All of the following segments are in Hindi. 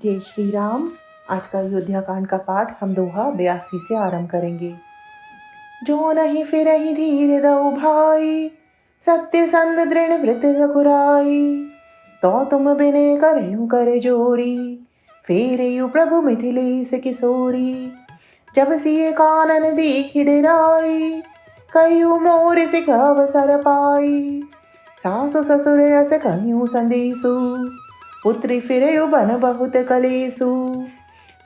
जय श्री राम। आज का अयोध्या कांड का पाठ हम दोहा 82 से आरंभ करेंगे। जो नहीं फिरहि धीर दऊ भाई, सत्य संग दृढ़ व्रत सकुराई। तो तुम बिने करहु कर जोरी, फेरयु प्रभु मिथिलेश किशोरी। जब सिय कानन देखि डराई, कहियो मोर सिख अवसर पाई। सासु ससुर अस कहियो संदेशु, पुत्री फिरयु बन बहुत कलेसु।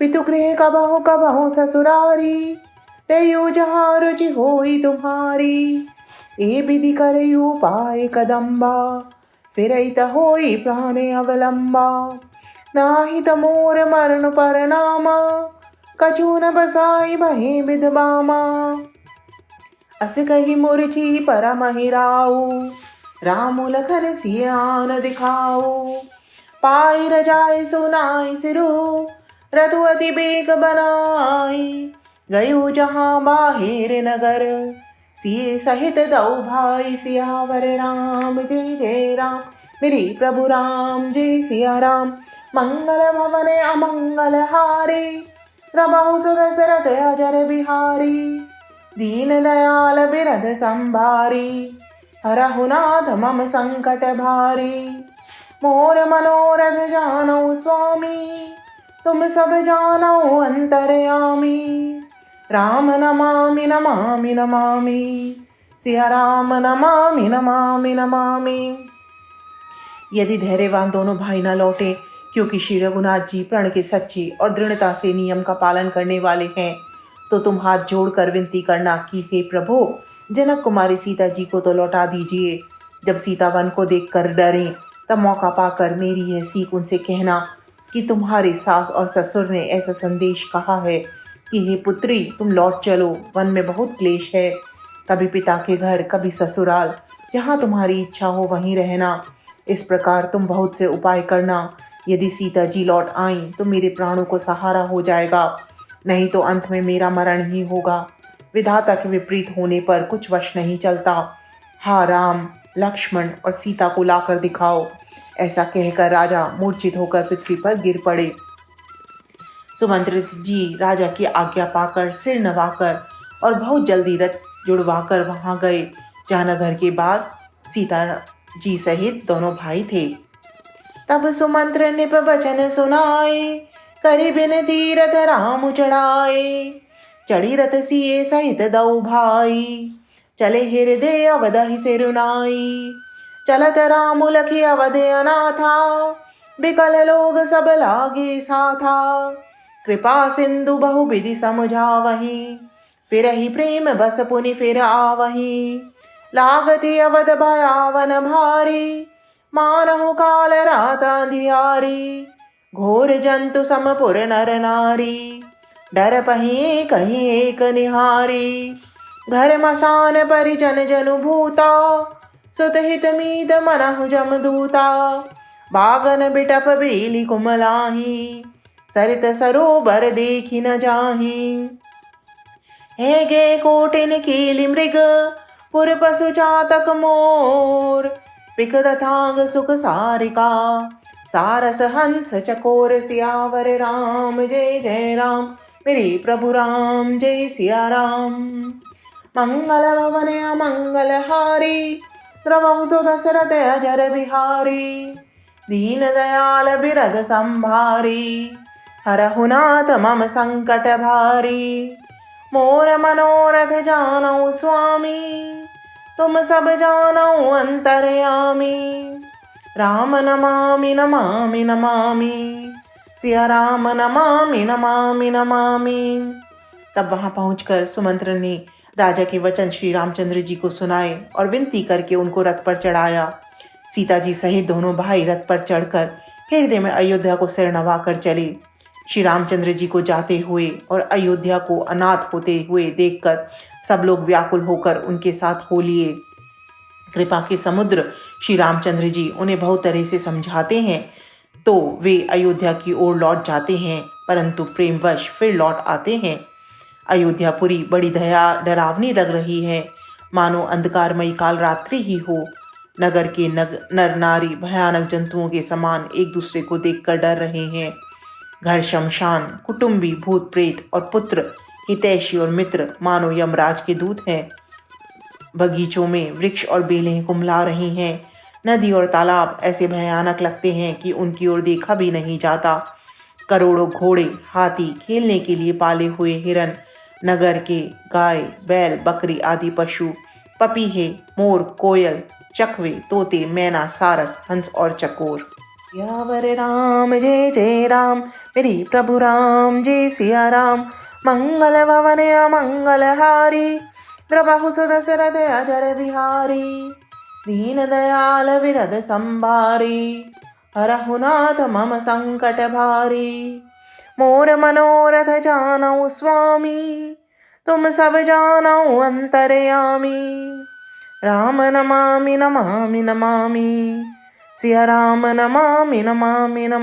पितु गृह कबहु ससुरारी, तयु जहाँ रुचि होई तुम्हारी। ए विधि करयु पाए कदम्बा, फिरइत होई प्राण अवलंबा। नाही त मोर मरण परनामा, कछु न बसाई बहे विधबामा। अस कही मूर्छी परम हिराऊ, राम लखन सिय आन दिखाऊ। पाई रजाई सुनाई सिरु, रतु अति बेग बनाई। गयो जहाँ बाहिर नगर, सिय सहित दऊ भाई सियावर राम। जय जय राम मेरे प्रभु राम, जय सिया राम। मंगल भवन अमंगल हारे, रबहु सुदशरथ अजर बिहारी। दीन दयाल बिरध संभारी, हरहु नाथ मम संकट भारी। मोर मनोरथ जानो स्वामी, तुम सब जानो अंतर्यामी। राम नमामि नमामि नमामि, सिया राम नमामि नमामि नमामि। यदि धैर्यवान दोनों भाई न लौटे, क्योंकि श्री रघुनाथ जी प्रण के सच्चे और दृढ़ता से नियम का पालन करने वाले हैं, तो तुम हाथ जोड़कर विनती करना कि हे प्रभु, जनक कुमारी सीता जी को तो लौटा दीजिए। जब सीता वन को देखकर डरें, तब मौका पाकर मेरी यह सीख उनसे कहना कि तुम्हारे सास और ससुर ने ऐसा संदेश कहा है कि हे पुत्री, तुम लौट चलो, वन में बहुत क्लेश है। कभी पिता के घर, कभी ससुराल, जहाँ तुम्हारी इच्छा हो वहीं रहना। इस प्रकार तुम बहुत से उपाय करना। यदि सीता जी लौट आईं तो मेरे प्राणों को सहारा हो जाएगा, नहीं तो अंत में मेरा मरण ही होगा। विधाता के विपरीत होने पर कुछ वश नहीं चलता। हा राम, लक्ष्मण और सीता को लाकर दिखाओ। ऐसा कहकर राजा मूर्छित होकर पृथ्वी पर गिर पड़े। सुमंत्रित जी राजा की आज्ञा पाकर सिर नवाकर और बहुत जल्दी रथ जुड़वाकर वहां गए, जहाँ नगर के बाद सीता जी सहित दोनों भाई थे। तब सुमंत्र ने वचन सुनाए, करी बिनती रथ राम चढ़ाए। चढ़ी रथ सिए सहित दऊ भाई, चले हृदय अवधहि सिरुनाई। चलत राम लखि अवध अनाथा, बिकल लोग सब लागे साथा। कृपा सिंधु बहु विधि समझावही, फिरहि प्रेम बस पुनि फिर आवही। लागति अवध भयावन भारी, मानहु काल रात अंधियारी। घोर जंतु समपुर नर नारी, डर पही कहीं एक निहारी। घर मसान परिजन जनु भूता, सुत हित मीत मनहु जमदूता। बागन बिटप बेली कुमलाही, सरित सरोवर देखी न जाही। है गे कोटिन कीली मृग, पुर पशु चातक मोर। पिक दथांग सुख सारिका, सारस हंस चकोर। सियावर राम, जय जय राम मेरे प्रभु राम, जय सिया राम। मंगल भवन अमंगल हारी, द्रवहु सुदशरथ अजर बिहारी। दीन दयाल बिरध संभारी, हरहु नाथ मम संकट भारी। मोर मनोरथ जानो स्वामी, तुम सब जानो अंतर्यामी। राम नमामि नमामि नमामि, सिया राम नमामि नमामि नमामि। तब वहां पहुंचकर सुमंत्र ने राजा के वचन श्री रामचंद्र जी को सुनाए और विनती करके उनको रथ पर चढ़ाया। सीता जी सहित दोनों भाई रथ पर चढ़कर हृदय में अयोध्या को सिर नवाकर चले। श्री रामचंद्र जी को जाते हुए और अयोध्या को अनाथ होते हुए देखकर सब लोग व्याकुल होकर उनके साथ हो लिए। कृपा के समुद्र श्री रामचंद्र जी उन्हें बहुत तरह से समझाते हैं, तो वे अयोध्या की ओर लौट जाते हैं, परंतु प्रेमवश फिर लौट आते हैं। अयोध्यापुरी बड़ी डरावनी लग रही है, मानो अंधकारमयी काल रात्रि ही हो। नगर के नर नारी भयानक जंतुओं के समान एक दूसरे को देखकर डर रहे हैं। घर शमशान, कुटुंबी, भूत प्रेत और पुत्र, हितैषी और मित्र मानो यमराज के दूत हैं। बगीचों में वृक्ष और बेलें कुम्हला रही हैं। नदी और तालाब ऐसे भयानक लगते हैं कि उनकी ओर देखा भी नहीं जाता। करोड़ों घोड़े, हाथी, खेलने के लिए पाले हुए हिरन, नगर के गाय, बैल, बकरी आदि पशु, पपीहे, मोर, कोयल, चकवे, तोते, मैना, सारस, हंस और चकोर। यावर राम जय जय राम, मेरी प्रभु राम जय सिया राम। मंगल भवन अमंगल हारी, द्रबहु सुदशरथ अजर बिहारी। दीन दयाल विरद संभारी, हरहु नाथ मम संकट भारी। मोर मनोरथ जानऊ स्वामी, तुम सब जानऊ अंतरयामी। राम नमामि नमामि नमामि, सिया राम नमामि नमामि नमामि।